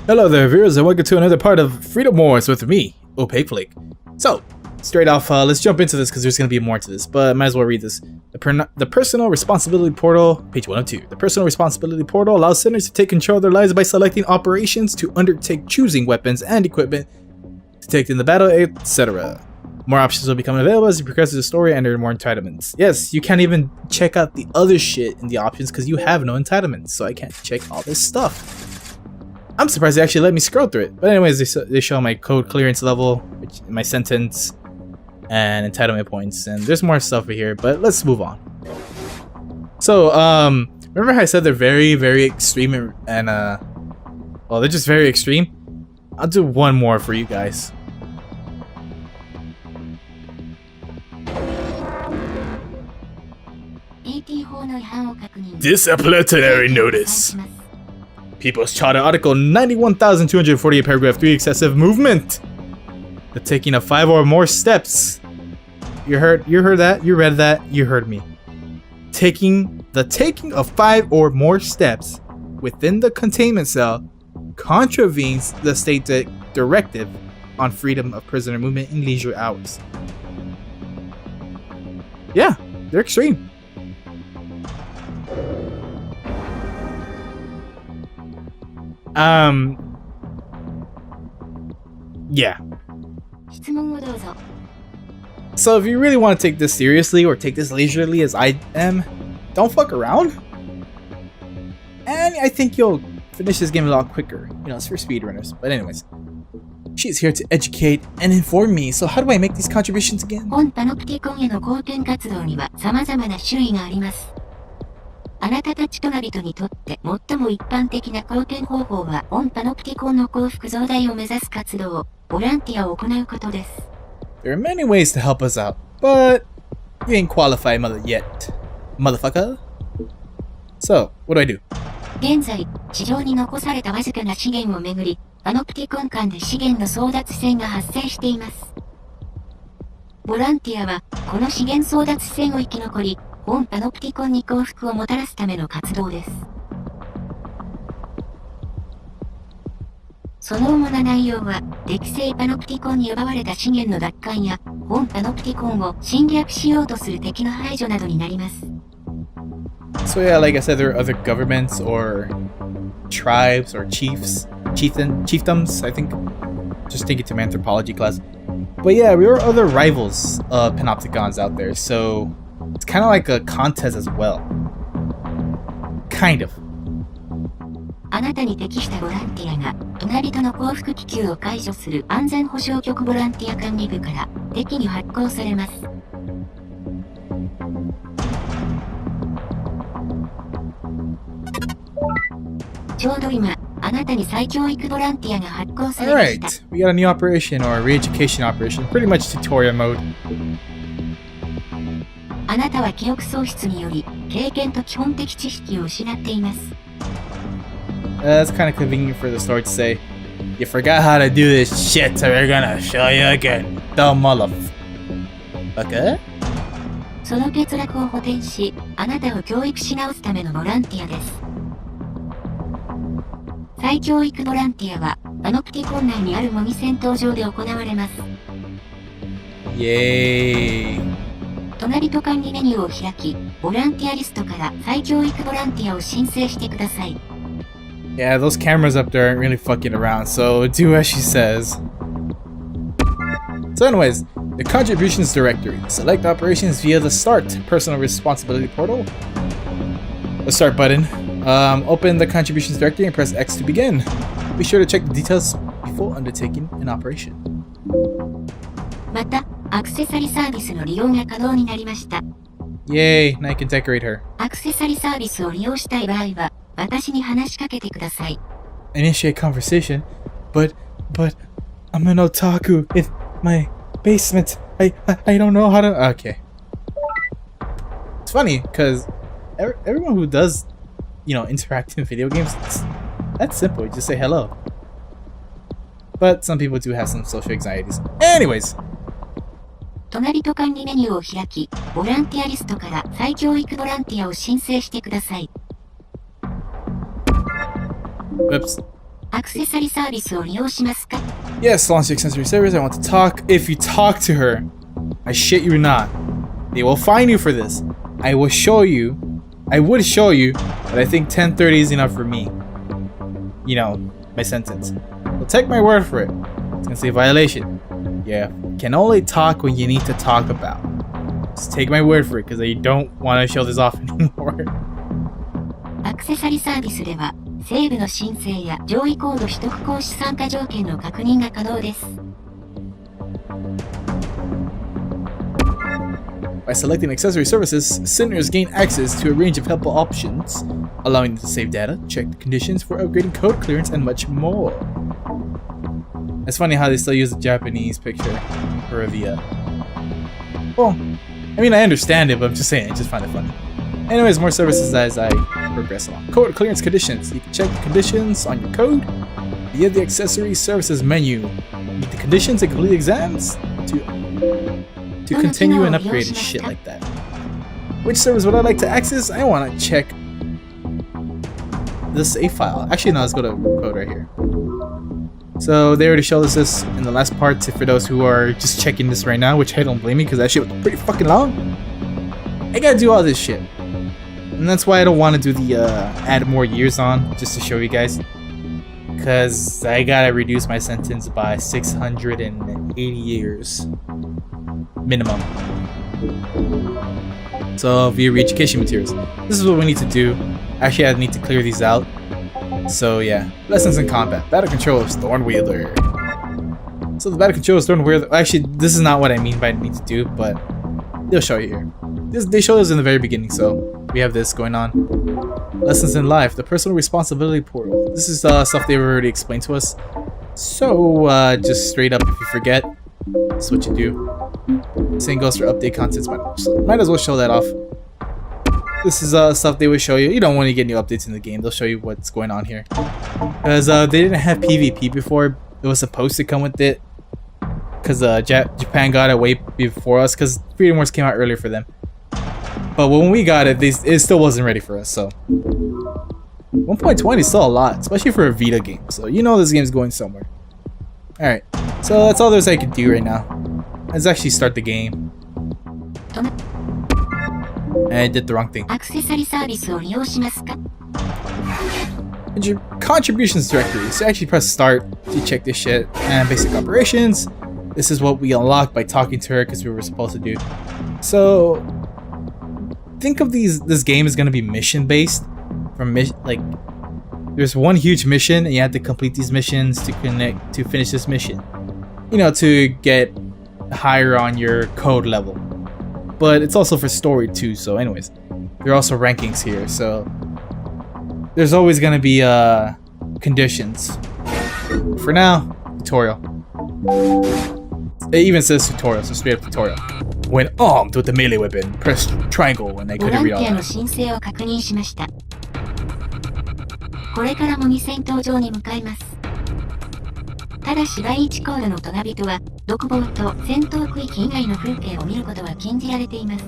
Hello there viewers and welcome to another part of Freedom Wars with me, Opaque Flake. So, straight off, let's jump into this because there's going to be more to this, but might as well read this. The Personal Responsibility Portal, page 102. The Personal Responsibility Portal allows sinners to take control of their lives by selecting operations to undertake, choosing weapons and equipment to take in the battle, etc. More options will become available as you progress through the story and earn more entitlements. Yes, you can't even check out the other shit in the options because you have no entitlements, so I can't check all this stuff. I'm surprised they actually let me scroll through it. But anyways, they show my code clearance level, my sentence, and entitlement points. And there's more stuff over here, but let's move on. So, remember how I said they're very, very extreme and well, they're just very extreme? I'll do one more for you guys. Disciplinary notice. People's Charter Article 91,248 paragraph 3 excessive movement. The taking of 5 or more steps. You heard that? You read that? You heard me. The taking of 5 or more steps within the containment cell contravenes the state directive on freedom of prisoner movement in leisure hours. Yeah, they're extreme. Yeah. So if you really want to take this seriously or take this leisurely as I am, don't fuck around. And I think you'll finish this game a lot quicker. You know, it's for speedrunners. But anyways, she's here to educate and inform me. So how do I make these contributions again? あなたたち人々にとって最も一般的な貢献方法はオンパノプティコンの幸福増大を目指す活動、ボランティアを行うことです。There are many ways to help us out, but you ain't qualified yet, motherfucker. So, what do I do? 現在、地上に残されたわずかな資源をめぐり、パノプティコン間で資源の争奪戦が発生しています。ボランティアは、この資源争奪戦を生き残り、オンパノプティコンに幸福をもたらすための活動です。その主な内容は、敵性パノプティコンに奪われた資源の奪還や、オンパノプティコンを侵略しようとする敵の排除などになります。So yeah, like I said, there are other governments or tribes or chiefdoms, I think. Just take it to my anthropology class. But yeah, there are other rivals of panopticons out there, so it's kind of like a contest as well. Kind of. あなたに適したボランティアが、隣との降伏気球を解除する安全保障局ボランティア管理部から敵に発行されます。ちょうど今、あなたに再教育ボランティアが発行されました。Alright, we got a new operation or a re-education operation, pretty much tutorial mode. あなたは記憶喪失により、経験と基本的知識を失っています。That's kind of convenient for the story to say, you forgot how to do this shit, so we're gonna show you again, dumb motherfucker. その欠落を補填し、あなたを教育し直すためのボランティアです。再教育ボランティアは、パノプティコン内にある模擬戦闘場で行われます。イエーイ。隣と管理メニューを開き、ボランティアリストから再教育ボランティアを申請してください。Yeah, those cameras up there aren't really fucking around, so do as she says. So anyways, the contributions directory. Select operations via the start personal responsibility portal. The start button. Open the contributions directory and press X to begin. Be sure to check the details before undertaking an operation. また、アクセサリーサービスの利用が可能になりました。Yay, now I can decorate her. アクセサリーサービスを利用したい場合は、私に話しかけてください。Initiate conversation, but I'm an otaku in my basement. I don't know how to. Okay. It's funny because everyone who does, you know, interact in video games, that's simple. You just say hello. But some people do have some social anxieties. Anyways. 隣と管理メニューを開き、ボランティアリストから再教育ボランティアを申請してください。Oops. アクセサリーサービスを利用しますか？ Yes, launch the accessory service. I want to talk. If you talk to her, I shit you not, they will fine you for this. I would show you, but I think 10:30 is enough for me. You know, my sentence. So take my word for it. It's gonna say violation. Yeah, can only talk when you need to talk about. Just take my word for it, because I don't want to show this off anymore. アクセサリーサービスでは、セーブの申請や上位コード取得行使参加条件の確認が可能です。By selecting accessory services, sinners gain access to a range of helpful options, allowing them to save data, check the conditions for upgrading code clearance, and much more. It's funny how they still use the Japanese picture for the, well, I mean, I understand it, but I'm just saying, I just find it funny. Anyways, more services as I progress along. Code clearance conditions. You can check the conditions on your code via the accessory services menu. Meet the conditions and complete exams to continue and upgrade and shit like that. Which service would I like to access? I want to check the save file. Actually, no, let's go to code right here. So they already showed us this in the last part for those who are just checking this right now, which I don't blame me because that shit was pretty fucking long. I gotta do all this shit. And that's why I don't want to do the add more years on, just to show you guys. Because I gotta reduce my sentence by 680 years. Minimum. So via re-education materials. This is what we need to do. Actually, I need to clear these out. So yeah. Lessons in combat. Battle controls, Thornwheeler. So the battle controls, Thornwheeler. Actually, this is not what I mean by need to do, but they'll show you here. They showed us in the very beginning, so we have this going on. Lessons in life, the personal responsibility portal. This is stuff they've already explained to us. So just straight up, if you forget, that's what you do. Same goes for update contents. Might as well show that off. This is stuff they would show you. You don't want to get new updates in the game. They'll show you what's going on here. Because they didn't have PvP before. It was supposed to come with it. Because Japan got it way before us. Because Freedom Wars came out earlier for them. But when we got it, it still wasn't ready for us, so 1.20 is still a lot, especially for a Vita game, so you know this game's going somewhere. Alright, so that's all there's I can do right now. Let's actually start the game. I did the wrong thing. Contributions directory. So actually press start to check this shit. And basic operations. This is what we unlocked by talking to her because we were supposed to do. So think of this game is gonna be mission based. Like there's one huge mission and you have to complete these missions to finish this mission. You know, to get higher on your code level. But it's also for story too, so anyways. There are also rankings here, so there's always gonna be conditions. For now, tutorial. It even says tutorial, so straight up tutorial. When armed with the melee weapon, press triangle when I couldn't read all that. これから模擬戦闘場に向かいます。ただし第1コードのトガ人は独房と戦闘区域以外の風景を見ることは禁じられています。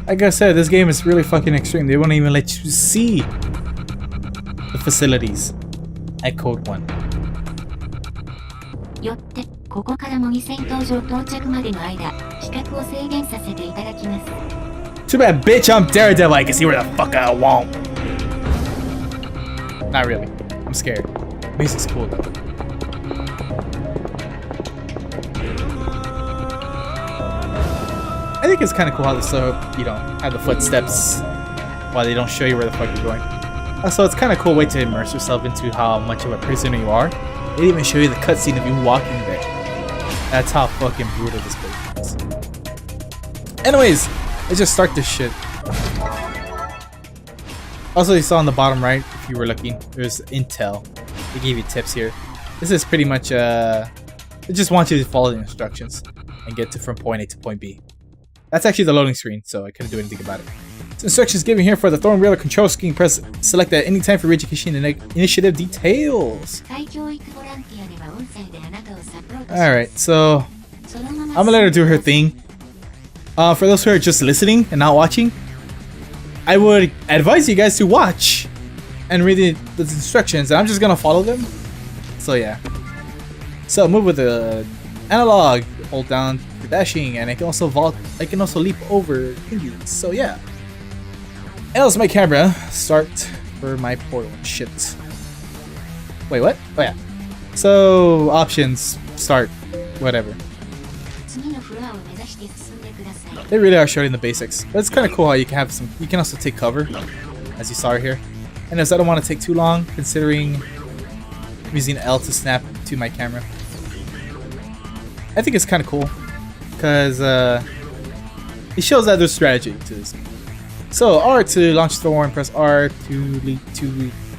Like I said, this game is really fucking extreme. They won't even let you see the facilities at Code 1. よって、ここから模擬戦闘場到着までの間、視覚を制限させていただきます。Too bad, bitch, I'm Daredevil. I can see where the fuck I want. Not really. I'm scared. Music's cool though. I think it's kind of cool how they still, you know, have the footsteps while they don't show you where the fuck you're going. Also, it's kind of cool way to immerse yourself into how much of a prisoner you are. They didn't even show you the cutscene of you walking there. That's how fucking brutal this place is. Anyways, let's just start this shit. Also, you saw on the bottom right, if you were looking, there's intel. They gave you tips here. This is pretty much, they just want you to follow the instructions and get from point A to point B. That's actually the loading screen, so I couldn't do anything about it. So instructions given here for the Thornwheeler control screen. Press select at any time for re-education and initiative details. Alright, so I'm gonna let her do her thing. For those who are just listening and not watching, I would advise you guys to watch and read the instructions, and I'm just gonna follow them. So yeah. So move with the analog, hold down for dashing, and I can also vault. I can also leap over thingies. So yeah. L is my camera. Start for my portal. Shit. Wait, what? Oh yeah. So options, start, whatever. They really are showing the basics, but it's kind of cool how you can have some. You can also take cover, as you saw here. And as I don't want to take too long, considering I'm using L to snap to my camera, I think it's kind of cool because it shows that there's strategy to this game. So R to launch Thorn, press R to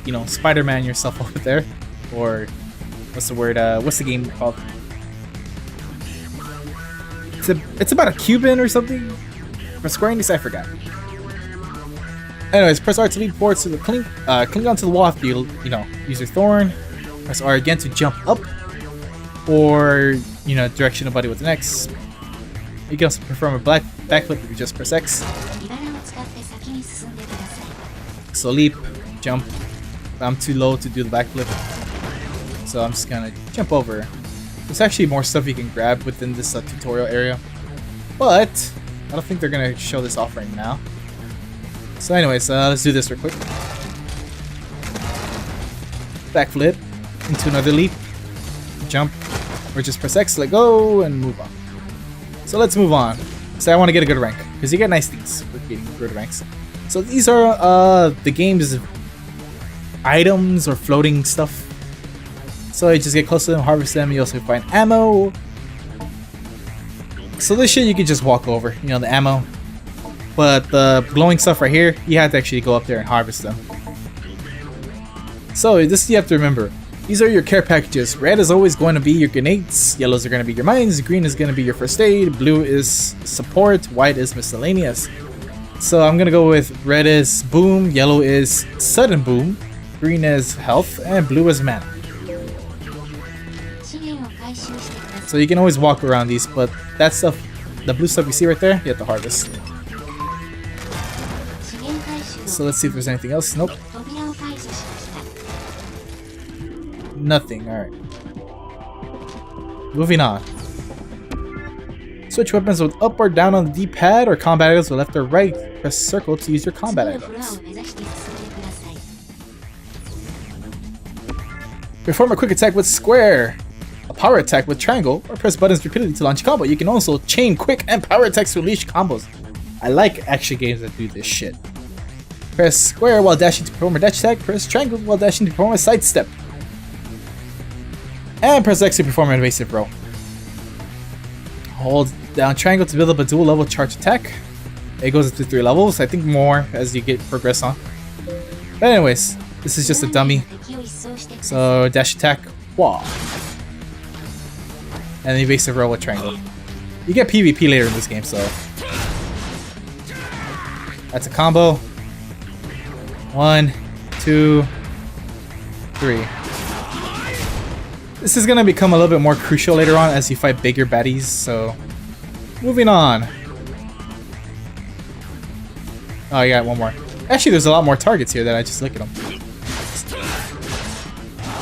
you know, Spider-Man yourself over there, or what's the word? What's the game called? It's about a Cuban or something. For Square Enix, I forgot. Anyways, press R to leap forward to the cling onto the wall after you know, use your Thorn. Press R again to jump up, or you know, direction a buddy with an X. You can also perform a backflip if you just press X. So leap, jump. I'm too low to do the backflip, so I'm just gonna jump over. There's actually more stuff you can grab within this tutorial area, but I don't think they're gonna show this off right now. So anyways, let's do this real quick. Backflip into another leap, jump, or just press X, let go, and move on. So let's move on. So I want to get a good rank, because you get nice things for getting good ranks. So these are the game's items or floating stuff. So you just get close to them, harvest them, you also find ammo. So this shit you can just walk over, you know, the ammo. But the glowing stuff right here, you have to actually go up there and harvest them. So this you have to remember. These are your care packages. Red is always going to be your grenades, yellows are going to be your mines, green is going to be your first aid, blue is support, white is miscellaneous. So I'm going to go with red is boom, yellow is sudden boom, green is health, and blue is mana. So you can always walk around these, but that stuff, the blue stuff you see right there, you have to harvest. So let's see if there's anything else. Nope. Nothing. Alright. Moving on. Switch weapons with up or down on the D-pad, or combat items with left or right. Press circle to use your combat items. Perform a quick attack with square, a power attack with triangle, or press buttons repeatedly to launch a combo. You can also chain quick and power attacks to unleash combos. I like action games that do this shit. Press square while dashing to perform a dash attack. Press triangle while dashing to perform a sidestep. And press X to perform an evasive roll. Hold down triangle to build up a dual level charge attack. It goes up to 3 levels. I think more as you get progress on. But anyways, this is just a dummy. So dash attack, wall. And evasive roll with triangle. You get PvP later in this game, so that's a combo. 1, 2, 3. This is gonna become a little bit more crucial later on as you fight bigger baddies, so moving on. Oh, I got one more. Actually, there's a lot more targets here that I just look at them.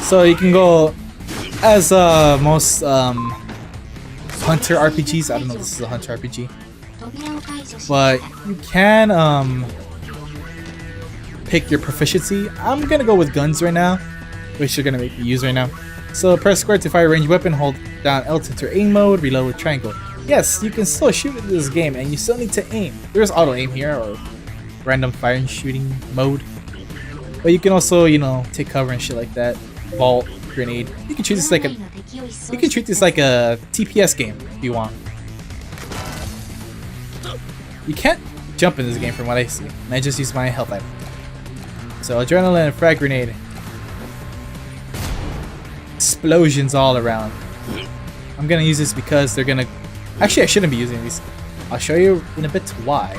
So you can go as most hunter RPGs. I don't know if this is a hunter RPG, but you can pick your proficiency. I'm gonna go with guns right now, which you're gonna make me use right now. So press square to fire a ranged weapon, hold down L to enter aim mode, reload with triangle. Yes, you can still shoot in this game, and you still need to aim. There's auto aim here, or random fire and shooting mode. But you can also, you know, take cover and shit like that. Vault, grenade. You can treat this like a TPS game if you want. You can't jump in this game from what I see, and I just use my health item. So adrenaline, frag grenade. Explosions all around. I'm gonna use this because they're gonna... Actually, I shouldn't be using these. I'll show you in a bit why.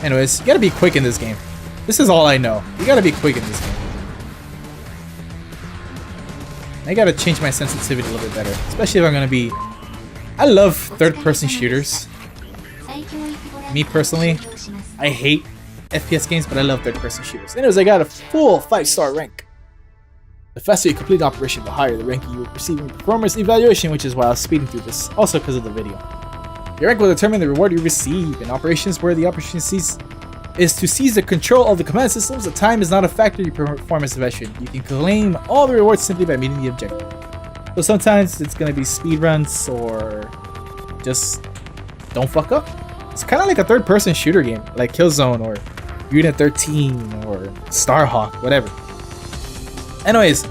Anyways, you gotta be quick in this game. This is all I know. You gotta be quick in this game. I gotta change my sensitivity a little bit better, especially if I'm gonna be... I love third-person shooters. Me personally, I hate FPS games, but I love third-person shooters. Anyways, I got a full 5-star rank. The faster you complete an operation, the higher the ranking you will receive in performance evaluation, which is why I was speeding through this, also because of the video. Your rank will determine the reward you receive. In operations where the operation is to seize the control of the command systems, the time is not a factor in your performance evaluation. You can claim all the rewards simply by meeting the objective. So sometimes it's going to be speed runs or just don't fuck up. It's kind of like a third-person shooter game, like Killzone or Unit 13 or Starhawk, whatever. Anyways,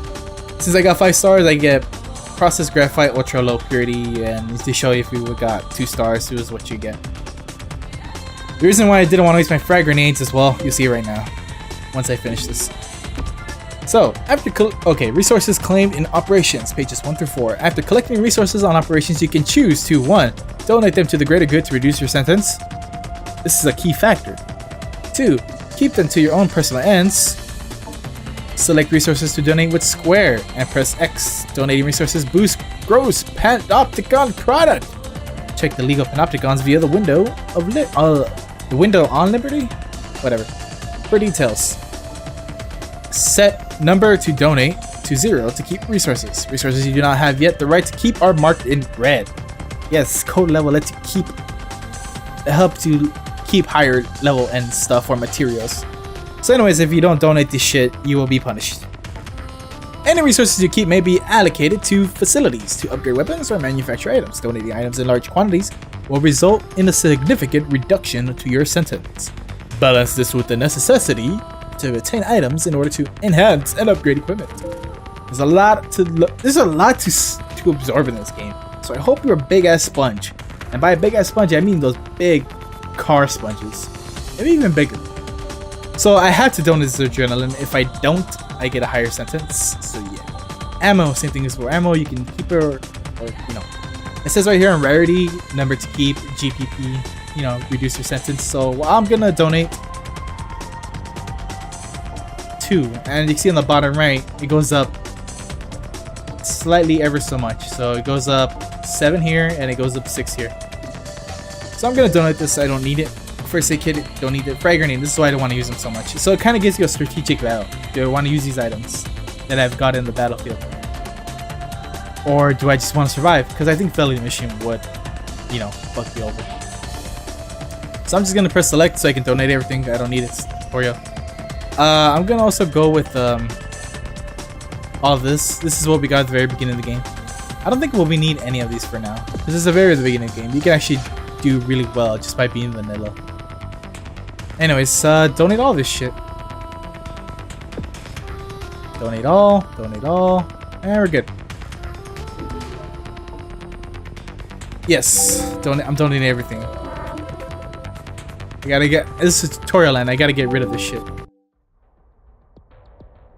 since I got 5 stars, I get Processed Graphite Ultra Low Purity, and to show you if you got 2 stars, this is what you get. The reason why I didn't want to waste my frag grenades as well, you'll see it right now, once I finish this. So, resources claimed in operations, pages 1 through 4. After collecting resources on operations, you can choose to 1. Donate them to the greater good to reduce your sentence. This is a key factor. 2. Keep them to your own personal ends. Select resources to donate with square and press X. Donating resources boosts gross panopticon product. Check the legal panopticons via the window of the window on Liberty? Whatever. For details. Set number to donate to 0 to keep resources. Resources you do not have yet the right to keep are marked in red. Yes, code level lets you help to keep higher level and stuff or materials. So anyways, if you don't donate this shit, you will be punished. Any resources you keep may be allocated to facilities to upgrade weapons or manufacture items. Donating items in large quantities will result in a significant reduction to your sentence. Balance this with the necessity to retain items in order to enhance and upgrade equipment. There's a lot to absorb in this game. So I hope you're a big ass sponge. And by a big ass sponge, I mean those big car sponges. Maybe even bigger. So I have to donate this adrenaline. If I don't, I get a higher sentence. So yeah. Ammo, same thing as for ammo. You can keep it or it says right here in rarity, number to keep, GPP, reduce your sentence. So I'm gonna donate 2. And you can see on the bottom right, it goes up slightly ever so much. So it goes up 7 here and it goes up 6 here. So I'm gonna donate this. I don't need it. First aid kit, don't need it. Frag grenade, this is why I don't want to use them so much. So it kind of gives you a strategic value. Do I want to use these items that I've got in the battlefield? Or do I just want to survive? Because I think failing the mission would, fuck me over. So I'm just going to press select so I can donate everything. I don't need it for you. I'm going to also go with all of this. This is what we got at the very beginning of the game. I don't think we'll need any of these for now. This is the very beginning of the game. You can actually do really well just by being vanilla. Anyways, donate all this shit. Donate all, and we're good. Yes, I'm donating everything. This is a tutorial and I gotta get rid of this shit.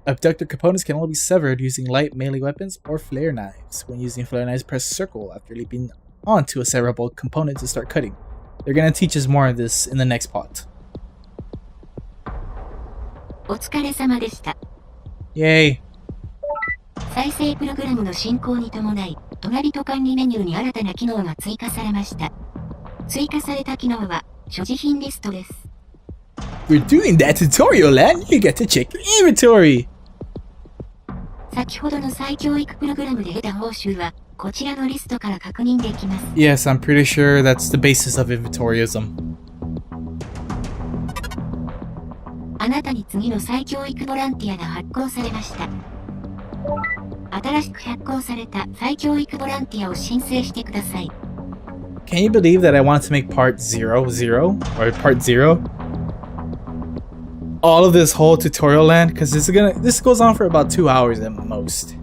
Abductor components can only be severed using light melee weapons or flare knives. When using flare knives, press circle after leaping onto a severable component to start cutting. They're gonna teach us more of this in the next part. お疲れ様でした。 Yay! 再生プログラムの進行に伴い、隣と管理メニューに新たな機能が追加されました。追加された機能は所持品リストです。 We're doing that tutorial and you get to check your inventory! 先ほどの再教育プログラムで得た報酬はこちらのリストから確認できます。 Yes, I'm pretty sure that's the basis of inventoryism. あなたに次の再教育ボランティアが発行されました。新しく発行された再教育ボランティアを申請してください。 Can you believe that I want to make part 00 or part 0? All of this whole tutorial land, because this goes on for about 2 hours at most.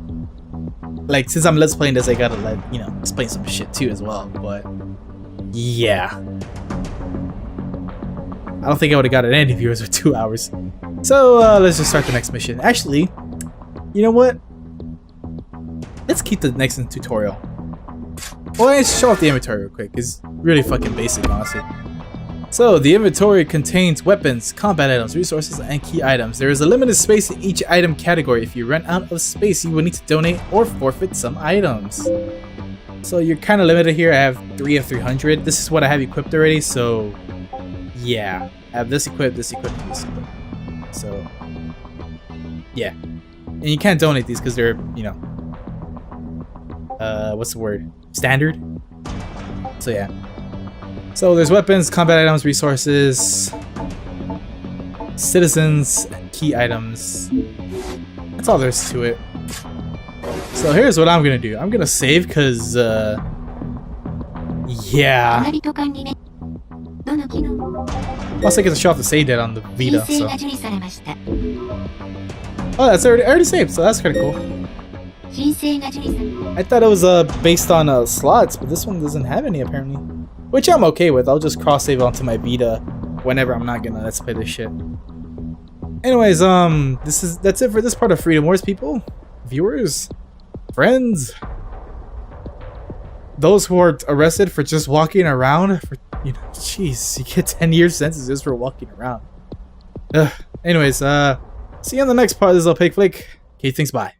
Like, since I'm let's playing this, I gotta explain some shit too as well, but yeah. I don't think I would have gotten any viewers with 2 hours. So let's just start the next mission. Actually, you know what? Let's keep the next tutorial. Well, let's show off the inventory real quick. It's really fucking basic, honestly. So, the inventory contains weapons, combat items, resources, and key items. There is a limited space in each item category. If you run out of space, you will need to donate or forfeit some items. So, you're kind of limited here. I have 3 of 300. This is what I have equipped already, so yeah. I have this equipped, this equipped, and this equipped. So, yeah. And you can't donate these because they're, you know, what's the word? Standard. So yeah. So there's weapons, combat items, resources, citizens, and key items. That's all there's to it. So here's what I'm gonna do. I'm gonna save because, yeah. Plus I get to show off the save data on the Vita, so. Oh, that's already saved, so that's kinda cool. I thought it was based on slots, but this one doesn't have any apparently. Which I'm okay with. I'll just cross save onto my Vita whenever I'm not gonna let's play this shit. Anyways, that's it for this part of Freedom Wars, people. Viewers, friends, those who are arrested for just walking around, for, you know, jeez, you get 10 years sentence just for walking around. Anyways, see you on the next part of this Opaque Flake. Okay, thanks, bye.